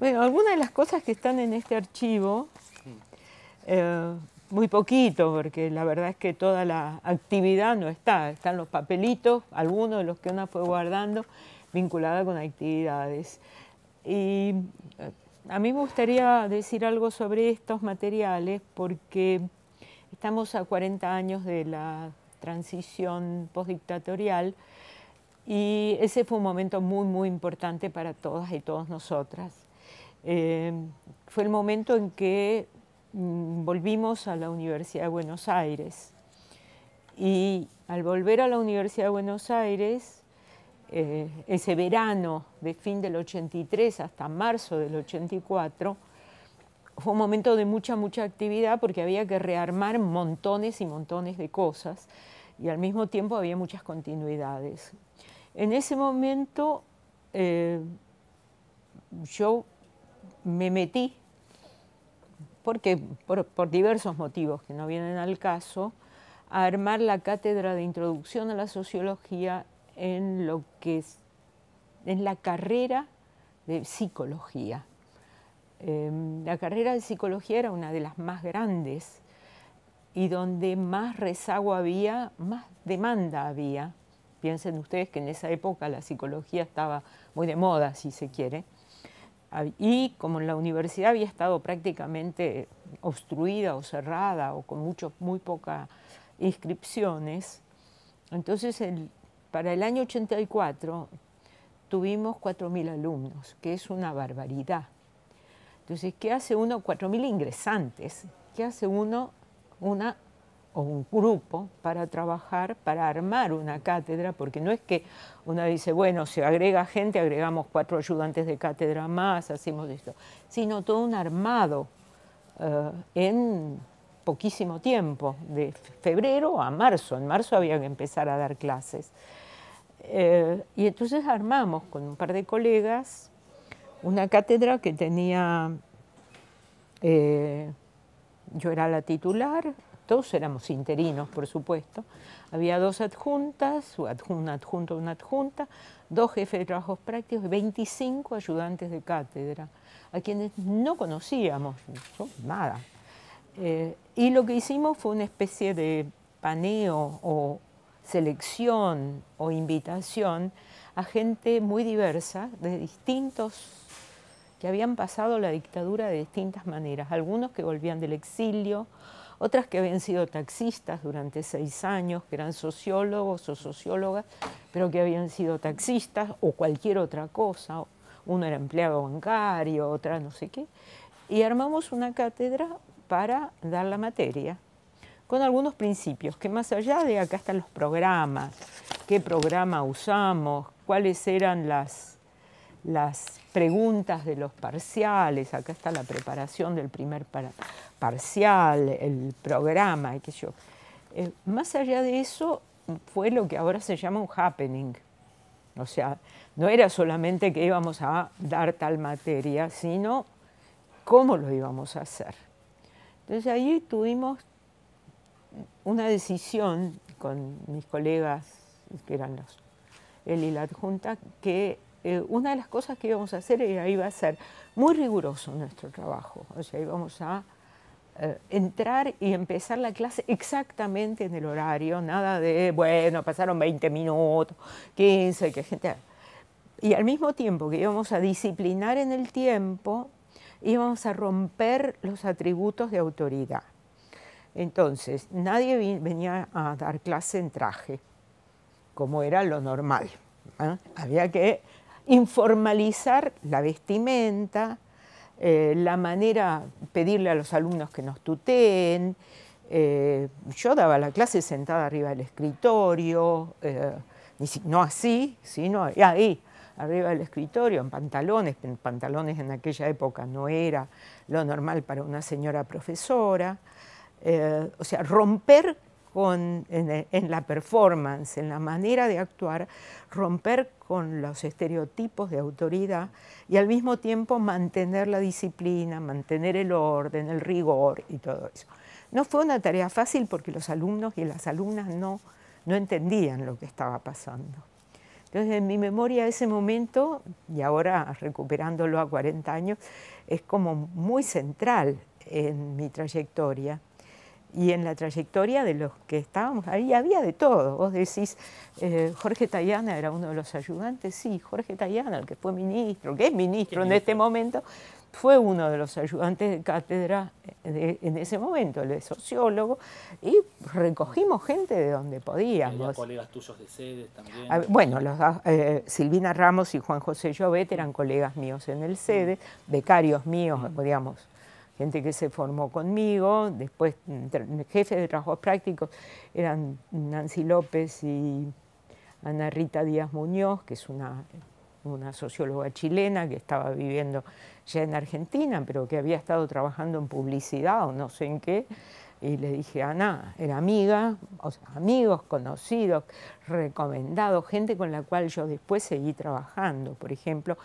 Bueno, algunas de las cosas que están en este archivo, muy poquito, porque la verdad es que toda la actividad no está. Están los papelitos, algunos de los que una fue guardando, vinculada con actividades. Y a mí me gustaría decir algo sobre estos materiales, porque estamos a 40 años de la transición postdictatorial, y ese fue un momento muy, muy importante para todas y todos nosotras. Fue el momento en que volvimos a la Universidad de Buenos Aires. Y al volver a la Universidad de Buenos Aires, ese verano de fin del 83 hasta marzo del 84, fue un momento de mucha, mucha actividad, porque había que rearmar montones y montones de cosas, y al mismo tiempo había muchas continuidades. En ese momento yo me metí, porque por diversos motivos que no vienen al caso, a armar la cátedra de Introducción a la Sociología en la carrera de Psicología. La carrera de Psicología era una de las más grandes y donde más rezago había, más demanda había. Piensen ustedes que en esa época la psicología estaba muy de moda, si se quiere. Y como la universidad había estado prácticamente obstruida o cerrada o con muy pocas inscripciones, entonces para el año 84 tuvimos 4.000 alumnos, que es una barbaridad. Entonces, ¿qué hace uno? 4.000 ingresantes. ¿Qué hace uno? O un grupo para trabajar, para armar una cátedra, porque no es que uno dice, bueno, se agrega gente, agregamos 4 ayudantes de cátedra más, hacemos esto, sino todo un armado en poquísimo tiempo, de febrero a marzo. En marzo había que empezar a dar clases. Y entonces armamos con un par de colegas una cátedra que tenía, yo era la titular, todos éramos interinos, por supuesto. Había 2 adjuntas, un adjunto, una adjunta, 2 jefes de trabajos prácticos y 25 ayudantes de cátedra, a quienes no conocíamos, nada. Y lo que hicimos fue una especie de paneo o selección o invitación a gente muy diversa, de distintos, que habían pasado la dictadura de distintas maneras. Algunos que volvían del exilio, otras que habían sido taxistas durante 6 años, que eran sociólogos o sociólogas, pero que habían sido taxistas o cualquier otra cosa. Uno era empleado bancario, otra no sé qué. Y armamos una cátedra para dar la materia, con algunos principios, que más allá de acá están los programas, qué programa usamos, cuáles eran las preguntas de los parciales, acá está la preparación del primer parcial, el programa, y qué sé yo. Más allá de eso, fue lo que ahora se llama un happening. O sea, no era solamente que íbamos a dar tal materia, sino cómo lo íbamos a hacer. Entonces ahí tuvimos una decisión con mis colegas, que eran él y la adjunta, que una de las cosas que íbamos a hacer iba a ser muy riguroso nuestro trabajo. O sea, íbamos a entrar y empezar la clase exactamente en el horario, nada de, bueno, pasaron 20 minutos, 15, que gente... Y al mismo tiempo que íbamos a disciplinar en el tiempo, íbamos a romper los atributos de autoridad. Entonces, nadie venía a dar clase en traje, como era lo normal. Había que informalizar la vestimenta, la manera, pedirle a los alumnos que nos tuteen. Yo daba la clase sentada arriba del escritorio, no así, sino ahí, arriba del escritorio, en pantalones en aquella época no era lo normal para una señora profesora. O sea, romper en la performance, en la manera de actuar, romper con los estereotipos de autoridad y al mismo tiempo mantener la disciplina, mantener el orden, el rigor y todo eso. No fue una tarea fácil porque los alumnos y las alumnas no entendían lo que estaba pasando. Entonces, en mi memoria ese momento, y ahora recuperándolo a 40 años, es como muy central en mi trayectoria. Y en la trayectoria de los que estábamos ahí había de todo. Vos decís, Jorge Tayana era uno de los ayudantes. Sí, Jorge Tayana, el que fue ministro, que es ministro en este momento, fue uno de los ayudantes de cátedra en ese momento, él es sociólogo, y recogimos gente de donde podíamos. ¿Había colegas tuyos de CEDES también? Bueno, Silvina Ramos y Juan José Llobet eran colegas míos en el CEDES, becarios míos, digamos, gente que se formó conmigo. Después, jefes de trabajos prácticos eran Nancy López y Ana Rita Díaz Muñoz, que es una socióloga chilena que estaba viviendo ya en Argentina, pero que había estado trabajando en publicidad o no sé en qué. Y le dije, Ana, era amiga, o sea, amigos, conocidos, recomendados, gente con la cual yo después seguí trabajando. Por ejemplo,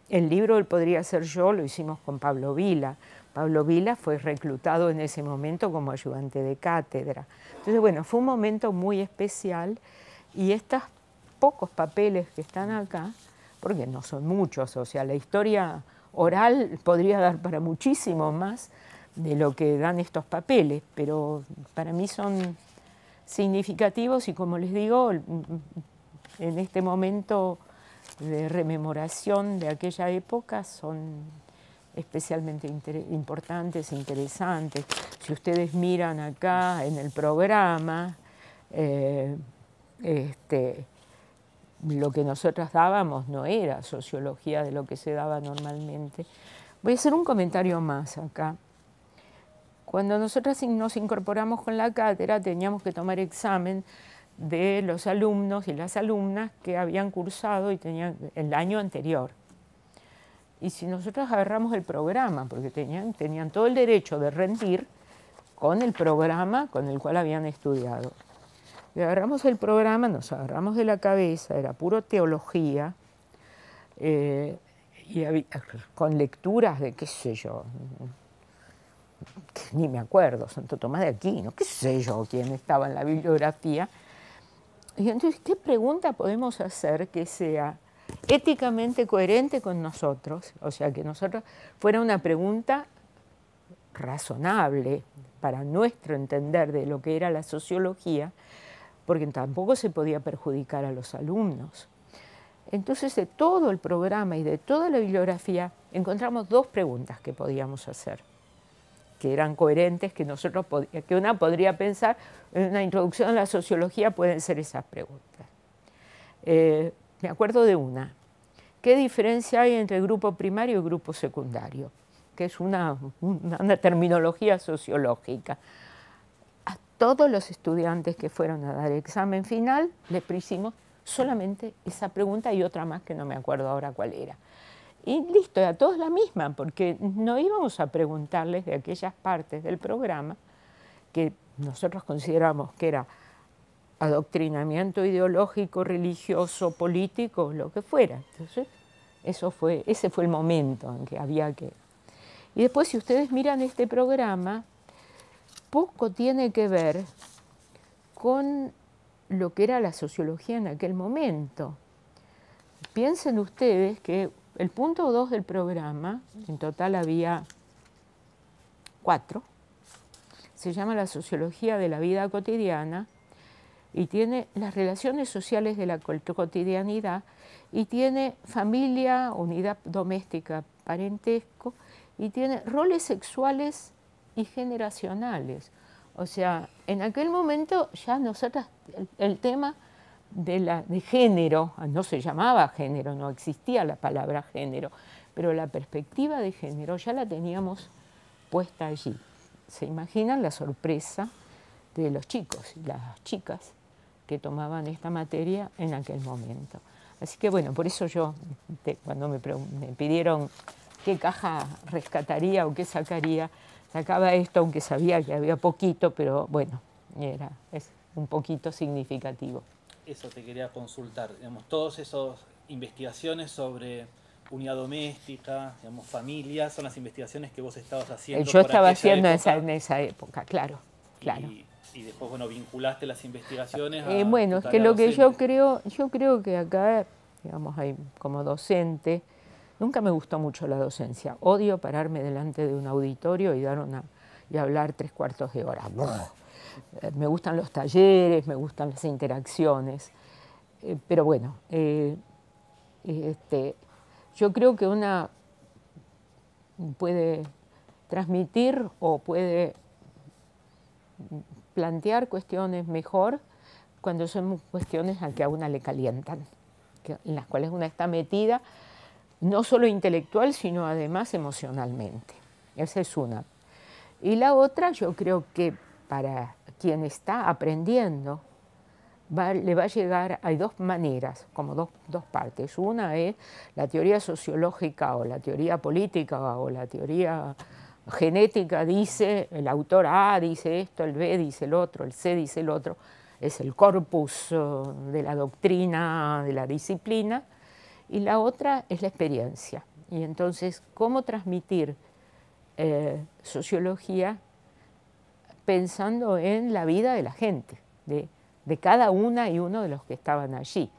el libro Él podría ser yo lo hicimos con Pablo Vila. Pablo Vila fue reclutado en ese momento como ayudante de cátedra. Entonces, bueno, fue un momento muy especial y estos pocos papeles que están acá, porque no son muchos, o sea, la historia oral podría dar para muchísimo más de lo que dan estos papeles, pero para mí son significativos y, como les digo, en este momento de rememoración de aquella época son especialmente importantes, interesantes. Si ustedes miran acá en el programa, lo que nosotras dábamos no era sociología de lo que se daba normalmente. Voy a hacer un comentario más acá. Cuando nosotras nos incorporamos con la cátedra, teníamos que tomar examen de los alumnos y las alumnas que habían cursado y tenían el año anterior. Y si nosotros agarramos el programa, porque tenían todo el derecho de rendir con el programa con el cual habían estudiado. Y agarramos el programa, nos agarramos de la cabeza, era puro teología, con lecturas de qué sé yo, ni me acuerdo, Santo Tomás de Aquino, qué sé yo quién estaba en la bibliografía. Y entonces, ¿qué pregunta podemos hacer que sea éticamente coherente con nosotros? O sea, que nosotros fuera una pregunta razonable para nuestro entender de lo que era la sociología, porque tampoco se podía perjudicar a los alumnos. Entonces, de todo el programa y de toda la bibliografía, encontramos dos preguntas que podíamos hacer, que eran coherentes, que una podría pensar, en una introducción a la sociología pueden ser esas preguntas. Me acuerdo de una. ¿Qué diferencia hay entre grupo primario y grupo secundario? Que es una terminología sociológica. A todos los estudiantes que fueron a dar examen final les hicimos solamente esa pregunta y otra más que no me acuerdo ahora cuál era. Y listo, a todos la misma, porque no íbamos a preguntarles de aquellas partes del programa que nosotros consideramos que era adoctrinamiento ideológico, religioso, político, lo que fuera. Entonces, ese fue el momento en que había que... Y después, si ustedes miran este programa, poco tiene que ver con lo que era la sociología en aquel momento. Piensen ustedes que el punto 2 del programa, en total había 4, se llama la sociología de la vida cotidiana y tiene las relaciones sociales de la cotidianidad y tiene familia, unidad doméstica, parentesco y tiene roles sexuales y generacionales. O sea, en aquel momento ya nosotras, el tema de género, no se llamaba género, no existía la palabra género, pero la perspectiva de género ya la teníamos puesta allí. ¿Se imaginan la sorpresa de los chicos y las chicas que tomaban esta materia en aquel momento? Así que bueno, por eso yo, cuando me pidieron qué caja rescataría o qué sacaría, sacaba esto, aunque sabía que había poquito, pero bueno, es un poquito significativo. Eso te quería consultar, digamos, todas esas investigaciones sobre unidad doméstica, digamos, familia, son las investigaciones que vos estabas haciendo. Yo estaba haciendo en esa época, claro. Y después, bueno, vinculaste las investigaciones bueno, es que lo que yo creo que acá digamos, ahí como docente. Nunca me gustó mucho la docencia. Odio pararme delante de un auditorio y hablar 3/4 de hora. Me gustan los talleres, me gustan las interacciones. Pero bueno, yo creo que una puede transmitir o puede plantear cuestiones mejor cuando son cuestiones a que a una le calientan, en las cuales una está metida, no solo intelectual, sino además emocionalmente. Esa es una. Y la otra, yo creo que para quien está aprendiendo, le va a llegar, hay dos maneras, como dos partes. Una es la teoría sociológica o la teoría política o la teoría genética, dice, el autor A dice esto, el B dice el otro, el C dice el otro, es el corpus de la doctrina, de la disciplina, y la otra es la experiencia. Y entonces, ¿cómo transmitir sociología pensando en la vida de la gente, de cada una y uno de los que estaban allí?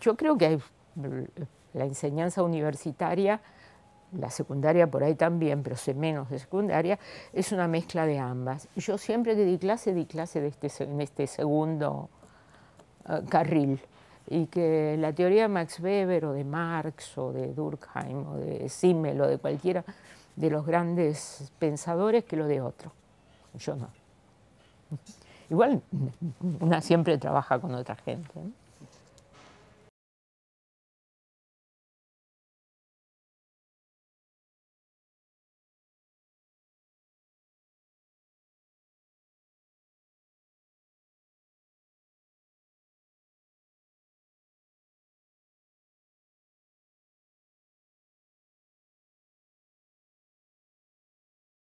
Yo creo que la enseñanza universitaria, la secundaria por ahí también, pero sé menos de secundaria, es una mezcla de ambas. Yo siempre que di clase en este segundo carril, y que la teoría de Max Weber o de Marx o de Durkheim o de Simmel o de cualquiera de los grandes pensadores que lo de otro. Yo no. Igual una siempre trabaja con otra gente, ¿no?